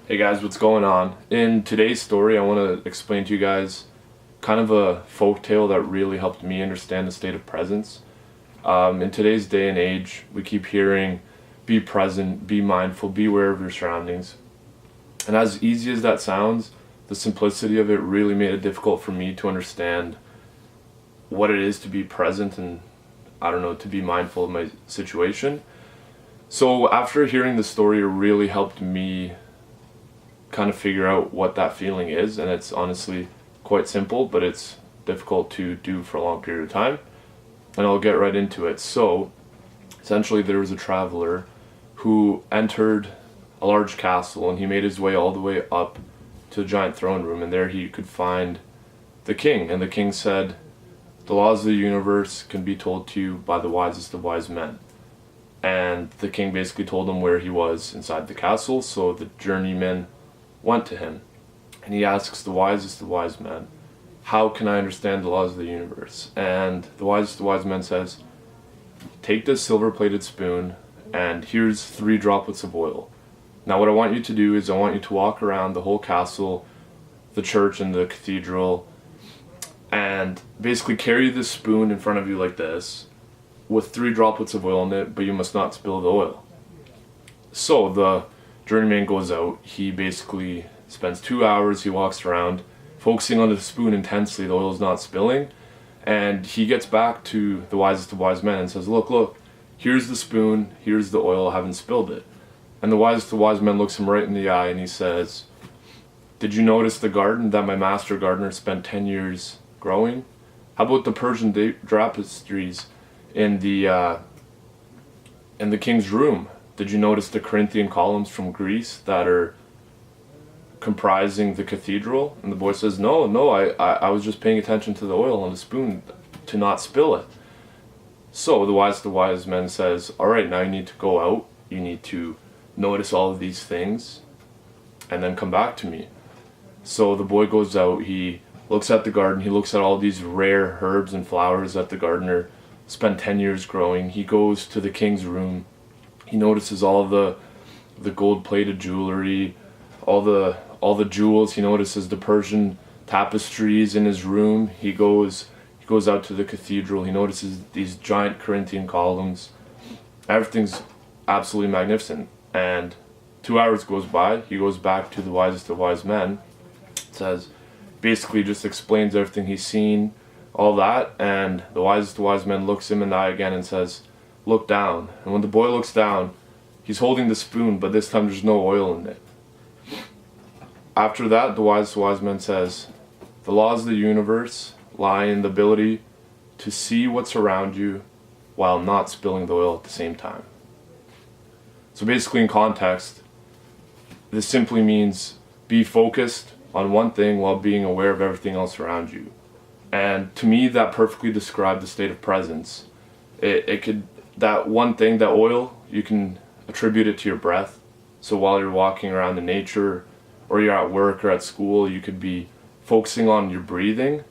Hey guys, what's going on? In today's story, I want to explain to you guys kind of a folk tale that really helped me understand the state of presence. In today's day and age, we keep hearing, be present, be mindful, be aware of your surroundings. And as easy as that sounds, the simplicity of it really made it difficult for me to understand what it is to be present and, to be mindful of my situation. So after hearing the story, it really helped me kind of figure out what that feeling is, and it's honestly quite simple, but it's difficult to do for a long period of time, and I'll get right into it. So essentially there was a traveler who entered a large castle, and he made his way all the way up to the giant throne room, and there he could find the king. And the king said, the laws of the universe can be told to you by the wisest of wise men. And the king basically told him where he was inside the castle, so the journeyman went to him, and he asks the wisest of wise men, how can I understand the laws of the universe? And the wisest of wise men says, take this silver-plated spoon, and here's 3 droplets of oil. Now what I want you to do is I want you to walk around the whole castle, the church and the cathedral, and basically carry this spoon in front of you like this, with 3 droplets of oil in it, but you must not spill the oil. So the journeyman goes out. He basically spends 2 hours, he walks around, focusing on the spoon intensely, the oil is not spilling, and he gets back to the wisest of wise men and says, look, here's the spoon, here's the oil, I haven't spilled it. And the wisest of wise men looks him right in the eye and he says, did you notice the garden that my master gardener spent 10 years growing? How about the Persian tapestries in the king's room? Did you notice the Corinthian columns from Greece that are comprising the cathedral? And the boy says, no, I was just paying attention to the oil on the spoon to not spill it. So the wisest of wise men says, all right, now you need to go out, you need to notice all of these things, and then come back to me. So the boy goes out, he looks at the garden, he looks at all these rare herbs and flowers that the gardener spent 10 years growing. He goes to the king's room. He notices all the gold-plated jewelry, all the jewels. He notices the Persian tapestries in his room. He goes out to the cathedral. He notices these giant Corinthian columns. Everything's absolutely magnificent. And 2 hours goes by. He goes back to the wisest of wise men. Says, basically just explains everything he's seen, all that. And the wisest of wise men looks him in the eye again and says, look down. And when the boy looks down, he's holding the spoon, but this time there's no oil in it. After that, the wisest of wise men says, the laws of the universe lie in the ability to see what's around you while not spilling the oil at the same time. So basically in context, this simply means be focused on one thing while being aware of everything else around you. And to me, that perfectly described the state of presence. That one thing, that oil, you can attribute it to your breath. So while you're walking around in nature, or you're at work or at school, you could be focusing on your breathing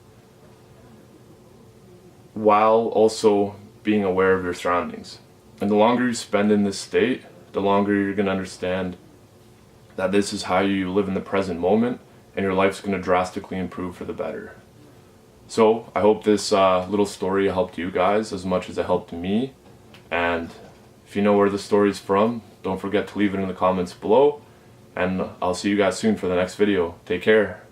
while also being aware of your surroundings. And the longer you spend in this state, the longer you're going to understand that this is how you live in the present moment, and your life's going to drastically improve for the better. So I hope this little story helped you guys as much as it helped me. And if you know where the story's from, don't forget to leave it in the comments below. And I'll see you guys soon for the next video. Take care.